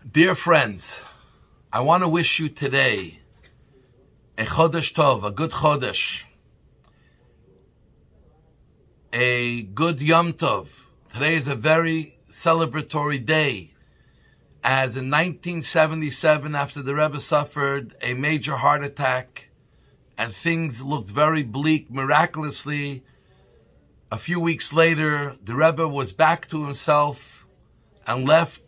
Dear friends, I want to wish you today a Chodesh Tov, a good Chodesh, a good Yom Tov. Today is a very celebratory day, as in 1977, after the Rebbe suffered a major heart attack and things looked very bleak, miraculously, a few weeks later, the Rebbe was back to himself and left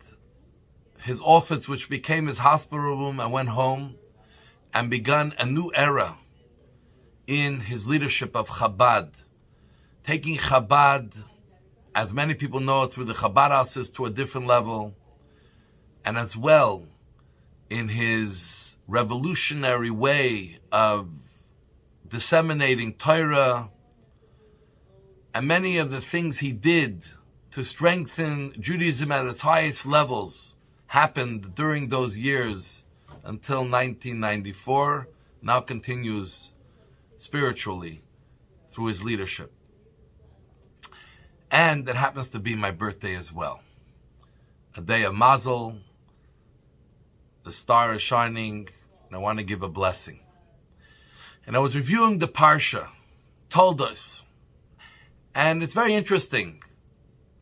his office, which became his hospital room, and went home and begun a new era in his leadership of Chabad, taking Chabad, as many people know, through the Chabad houses to a different level, and as well in his revolutionary way of disseminating Torah, and many of the things he did to strengthen Judaism at its highest levels happened during those years until 1994, now continues spiritually through his leadership. And it happens to be my birthday as well. A day of Mazel, the star is shining, and I want to give a blessing. And I was reviewing the Parsha Toldot, and it's very interesting.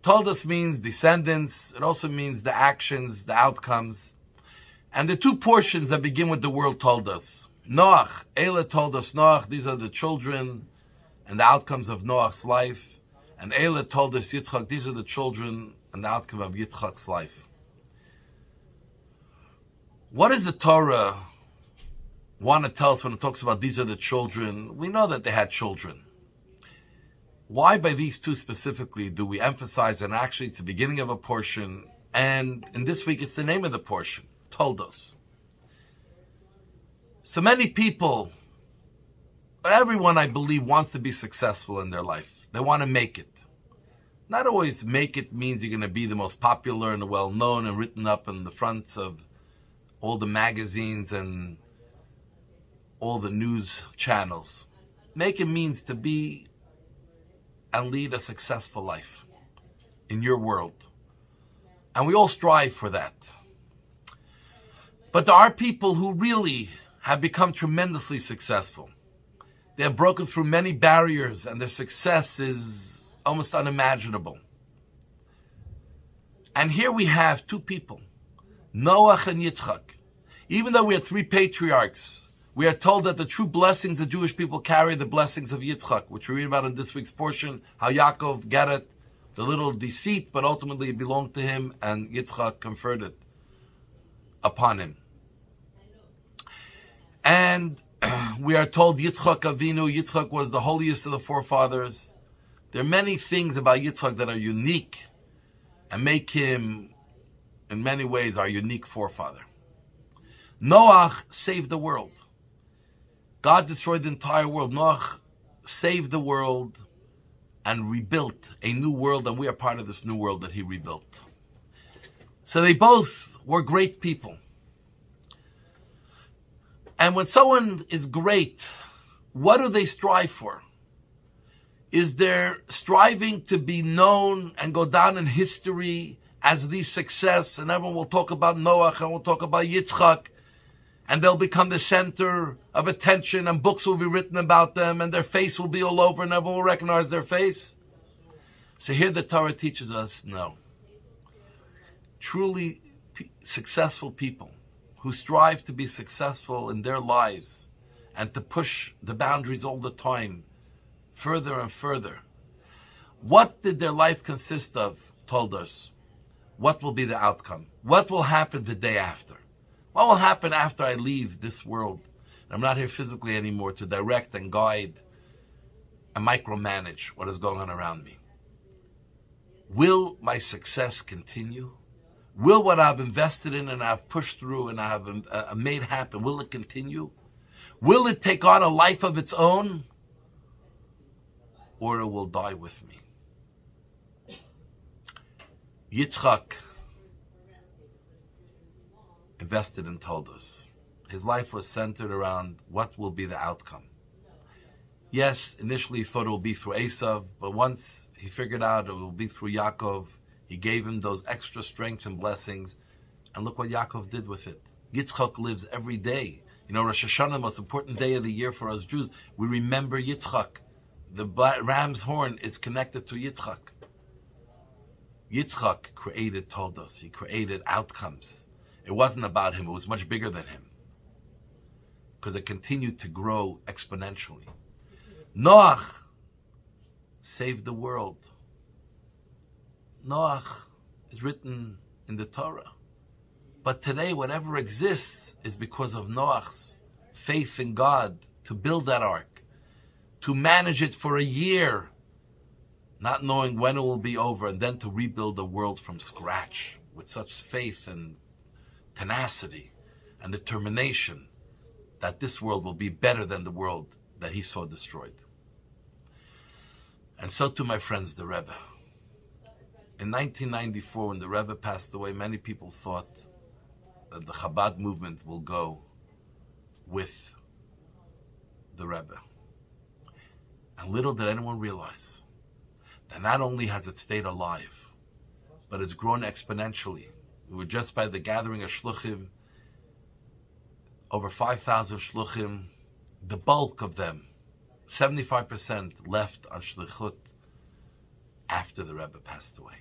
Toldot means descendants. It also means the actions, the outcomes. And the two portions that begin with the word Toldot. Noach, Eile Toldot Noach, these are the children and the outcomes of Noach's life. And Eile Toldot Yitzchak, these are the children and the outcome of Yitzchak's life. What does the Torah want to tell us when it talks about these are the children? We know that they had children. Why by these two specifically do we emphasize, and actually it's the beginning of a portion, and in this week it's the name of the portion, Toldot. So many people, but everyone I believe wants to be successful in their life. They want to make it. Not always make it means you're going to be the most popular and well-known and written up in the fronts of all the magazines and all the news channels. Make it means to be and lead a successful life in your world. And we all strive for that. But there are people who really have become tremendously successful. They have broken through many barriers, and their success is almost unimaginable. And here we have two people, Noach and Yitzchak. Even though we had three patriarchs, we are told that the true blessings the Jewish people carry, the blessings of Yitzchak, which we read about in this week's portion, how Yaakov got it, the little deceit, but ultimately it belonged to him, and Yitzchak conferred it upon him. And we are told Yitzchak Avinu, Yitzchak was the holiest of the forefathers. There are many things about Yitzchak that are unique and make him, in many ways, our unique forefather. Noach saved the world. God destroyed the entire world. Noach saved the world and rebuilt a new world, and we are part of this new world that he rebuilt. So they both were great people. And when someone is great, what do they strive for? Is there striving to be known and go down in history as the success, and everyone will talk about Noach and we'll talk about Yitzchak, and they'll become the center of attention, and books will be written about them, and their face will be all over, and everyone will recognize their face? So here the Torah teaches us, no. Truly successful people who strive to be successful in their lives and to push the boundaries all the time, further and further. What did their life consist of? Told us. What will be the outcome? What will happen the day after? What will happen after I leave this world? I'm not here physically anymore to direct and guide and micromanage what is going on around me. Will my success continue? Will what I've invested in and I've pushed through and I have made happen, will it continue? Will it take on a life of its own? Or it will die with me? Yitzchak invested in Toldot. His life was centered around what will be the outcome. Yes, initially he thought it will be through Esav, but once he figured out it will be through Yaakov, he gave him those extra strength and blessings, And look what Yaakov did with it. Yitzchak lives every day. You know, Rosh Hashanah, the most important day of the year for us Jews, we remember Yitzchak. The ram's horn is connected to Yitzchak. Yitzchak created Toldos. He created outcomes. It wasn't about him. It was much bigger than him. Because it continued to grow exponentially. Noach saved the world. Noach is written in the Torah. But today, whatever exists is because of Noach's faith in God to build that ark, to manage it for a year, not knowing when it will be over, and then to rebuild the world from scratch with such faith and tenacity and determination that this world will be better than the world that he saw destroyed. And so too, my friends, the Rebbe. In 1994, when the Rebbe passed away, many people thought that the Chabad movement will go with the Rebbe. And little did anyone realize that not only has it stayed alive, but it's grown exponentially. We were just by the gathering of Shluchim, over 5,000 Shluchim, the bulk of them, 75% left on Shlichut after the Rebbe passed away.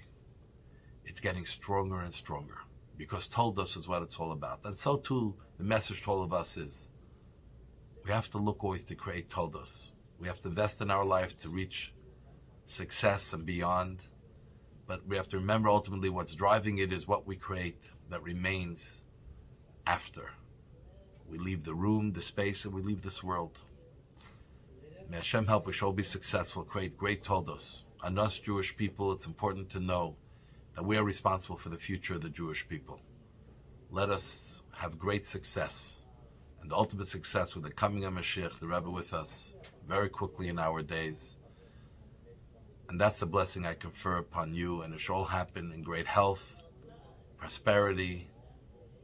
It's getting stronger and stronger because Toldot is what it's all about. And so too, the message to all of us is we have to look always to create Toldot. We have to invest in our life to reach success and beyond. But we have to remember ultimately what's driving it is what we create that remains after we leave the room, the space, and we leave this world. May Hashem help we shall be successful, create great Toldos. On us Jewish people, it's important to know that we are responsible for the future of the Jewish people. Let us have great success, and the ultimate success with the coming of Mashiach, the Rebbe with us, very quickly in our days. And that's the blessing I confer upon you, and it shall all happen in great health, prosperity,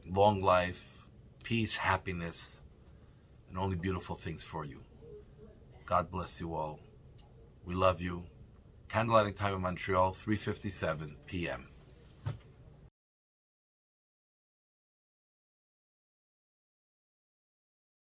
long life, peace, happiness, and only beautiful things for you. God bless you all. We love you. Candlelighting time in Montreal, 3:57 p.m.